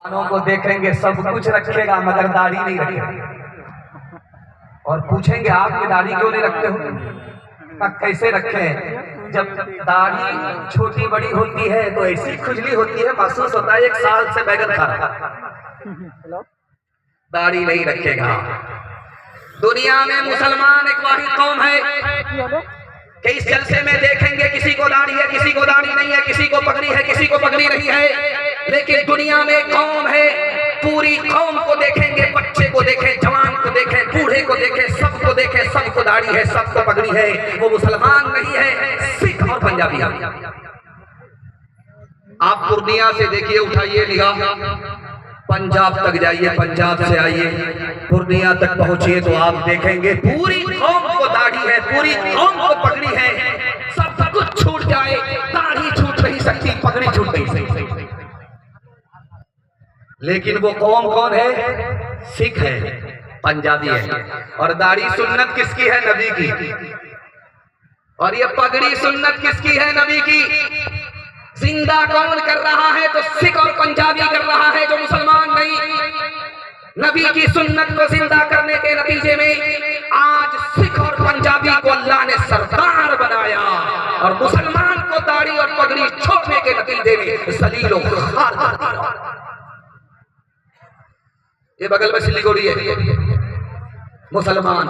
को देखेंगे सब कुछ रखेगा मगर दाढ़ी नहीं रखेगा। और पूछेंगे आपकी दाढ़ी क्यों नहीं रखते हो? कैसे रखे? जब दाढ़ी छोटी बड़ी होती है तो ऐसी खुजली होती है, महसूस होता है 1 साल से बैगन खा रहा। दाढ़ी नहीं रखेगा। दुनिया में मुसलमान एक वाहिद कौम है कि इस जलसे में देखेंगे किसी को दाढ़ी है, किसी को दाढ़ी नहीं है, किसी को पगड़ी है, किसी को पगड़ी नहीं है। लेकिन दुनिया में कौम है, पूरी कौम को देखेंगे, बच्चे को देखें, जवान को देखें, बूढ़े को देखें, सबको देखें, सबको दाढ़ी है, सबको पगड़ी है। वो मुसलमान नहीं है, सिख और पंजाबी है। आप पूर्णिया से देखिए, उठाइए निगाह, पंजाब तक जाइए, पंजाब से आइए पूर्णिया तक पहुंचिए तो आप देखेंगे पूरी कौम को दाढ़ी है, पूरी कौम को पगड़ी है। सब कुछ छूट जाए, दाढ़ी छूट नहीं सकती, पगड़ी छूट नहीं सकती। लेकिन वो कौम कौन है? सिख है, पंजाबी है। और दाढ़ी सुन्नत किसकी है? नबी की। और ये पगड़ी सुन्नत किसकी है? नबी की। जिंदा कौन कर रहा है? तो सिख और पंजाबी कर रहा है, जो मुसलमान नहीं। नबी की सुन्नत को जिंदा करने के नतीजे में आज सिख और पंजाबी को अल्लाह ने सरदार बनाया, और मुसलमान को दाढ़ी और पगड़ी छोड़ने के नतीजे में जलील और खुखार कर दिया। ये बगल में सिलीगुड़ी है, मुसलमान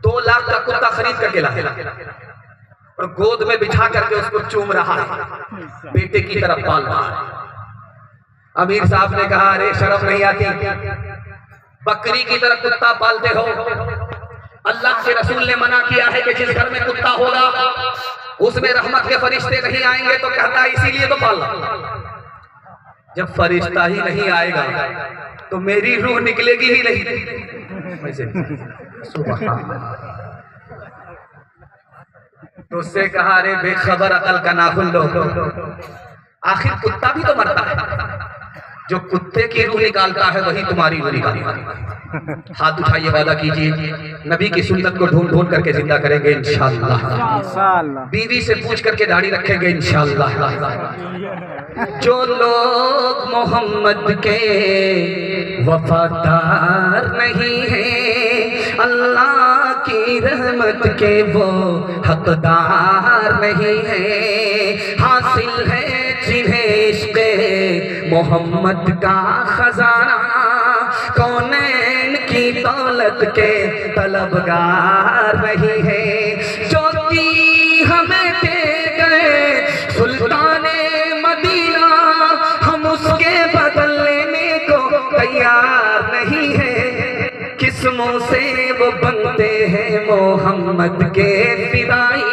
2 लाख का कुत्ता खरीद करके लाया और गोद में बिठा करके उसको चूम रहा है, बेटे की तरफ पाल रहा है। अमीर साहब ने कहा, अरे शर्म नहीं आती? बकरी की तरह कुत्ता पालते हो। अल्लाह के रसूल ने मना किया है कि जिस घर में कुत्ता होगा उसमें रहमत के फरिश्ते नहीं आएंगे। तो कहता है इसीलिए तो पाल रहा। जब फरिश्ता ही नहीं आएगा तो मेरी रूह निकलेगी ही नहीं। तो उससे कहा, अरे बेखबर अकल का नाखुन लो, आखिर कुत्ता भी तो मरता है। जो कुत्ते की रूह निकालता है वही तुम्हारी रूह निकालेगा। हाथ उठाइए, वादा कीजिए नबी की सुन्नत को ढूंढ ढूंढ करके जिंदा करेंगे इंशाअल्लाह। बीवी से पूछ करके दाढ़ी रखेंगे इंशाअल्लाह। जो लोग मोहम्मद के वफादार नहीं हैं, अल्लाह की रहमत के वो हकदार नहीं है। हासिल है जिन्हें इश्क़े मोहम्मद का खजाना, कौनैन की दौलत के तलबगार नहीं है। जो की हमें दे गए सुल्ताने मदीना, हम उसके बदल लेने को तैयार नहीं है। किस्मों से वो बनते हैं मोहम्मद के फिदाई,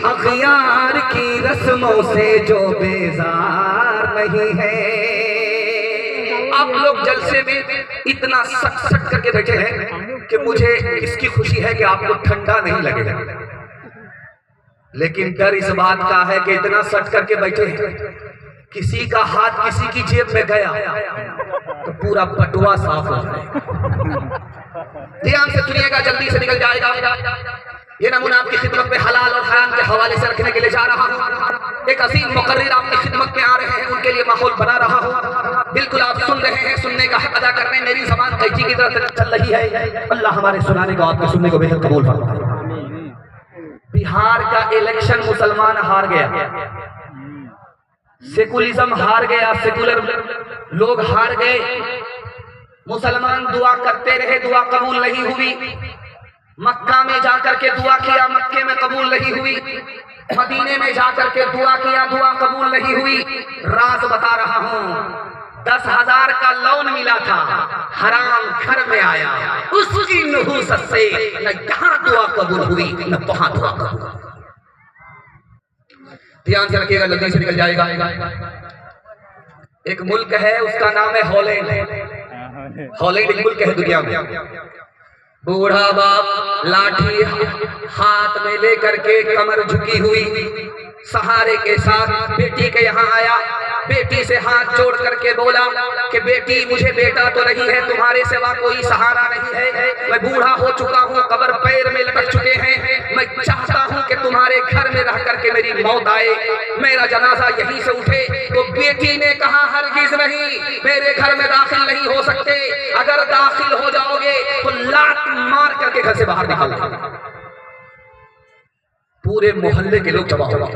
अखियार की रस्मों से जो बेजार नहीं है। आप लोग जलसे में इतना सट सट करके बैठे हैं कि मुझे इसकी खुशी है कि आपको ठंडा नहीं लगेगा, लेकिन डर इस बात का है कि इतना सट करके बैठे हैं, किसी का हाथ किसी की जेब में गया तो पूरा पटुआ साफ हो जाएगा। ध्यान से सुनिएगा, जल्दी से निकल जाएगा। ये नमूना आपकी खिदमत में हलाल और हराम के हवाले से रखने के लिए जा रहा हूँ। एक अजीम मुकर्रिर आपकी खिदमत में आ रहे हैं, उनके लिए माहौल बना रहा हूँ। बिल्कुल आप सुन रहे हैं, सुनने का हक अदा कर रहे हैं। मेरी ज़बान कैची की तरफ चल रही है। अल्लाह हमारे सुनाने को, आपके सुनने को बेहद कबूल फरमाए। बिहार का इलेक्शन मुसलमान हार गया, सेकुलरिज्म हार गया, सेकुलर लोग हार गए। मुसलमान दुआ करते रहे, दुआ कबूल नहीं हुई। मक्का में जाकर के दुआ किया, मक्के में कबूल नहीं हुई। मदीने में जाकर के दुआ किया, दुआ कबूल नहीं हुई। राज बता रहा हूँ, 10,000 का लोन मिला था, हराम घर में आया। उसकी नहूसत से न यहाँ दुआ कबूल हुई न वहां दुआ कबूल। ध्यान से रखिएगा, जल्दी से निकल जाएगा। एक मुल्क है, उसका नाम है हॉलैंड। हॉलैंड एक मुल्क है दुनिया में। बूढ़ा बाप लाठी हाथ में लेकर के, कमर झुकी हुई, सहारे के साथ बेटी के यहाँ आया। बेटी से हाथ जोड़ करके बोला कि बेटी, मुझे बेटा तो नहीं है, तुम्हारे सिवा कोई सहारा नहीं है। मैं बूढ़ा हो चुका हूँ, कब्र पैर में लटक चुके हैं, मैं चाहता हूं कि तुम्हारे घर में रह करके मेरी मौत आए, मेरा जनाजा यहीं से उठे। तो बेटी ने कहा हरगिज नहीं, मेरे घर में दाखिल नहीं हो सकते, अगर दाखिल हो जाओगे तो लात मार करके घर से बाहर निकाल दो। पूरे मोहल्ले के लोग जमा हो गए,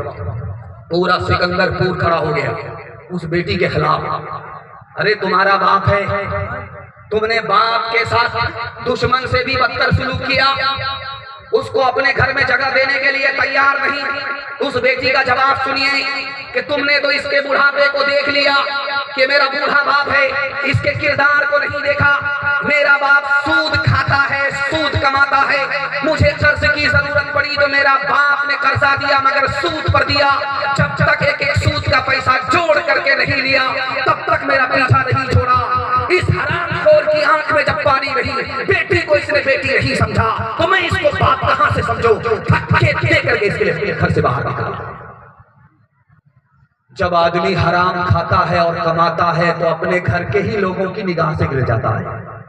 पूरा सिकंदरपुर खड़ा हो गया उस बेटी के खिलाफ। अरे तुम्हारा बाप है, तुमने बाप के साथ दुश्मन से भी बदतर सलूक किया, उसको अपने घर में जगह देने के लिए तैयार नहीं। उस बेटी का जवाब सुनिए कि तुमने तो इसके बुढ़ापे को देख लिया कि मेरा बूढ़ा बाप है, इसके किरदार को नहीं देखा। मेरा बाप सूद खाता है, सूद कमाता है, मुझे कर्ज की जरूरत पड़ी तो मेरा बाप ने कर्जा दिया मगर सूद पर दिया। जब तक एक एक सूद का पैसा जोड़ करके नहीं लिया तब तक मेरा पीछा नहीं छोड़ा। इस हरामखोर की आंख में जब पानी नहीं, बेटी को इसने बेटी नहीं समझा, तो मैं इसको बाप कहां से समझो, धक्के दे करके इसके लिए घर से बाहर निकाला। जब आदमी हराम खाता है और कमाता है तो अपने घर के ही लोगों की निगाह से गिर जाता है।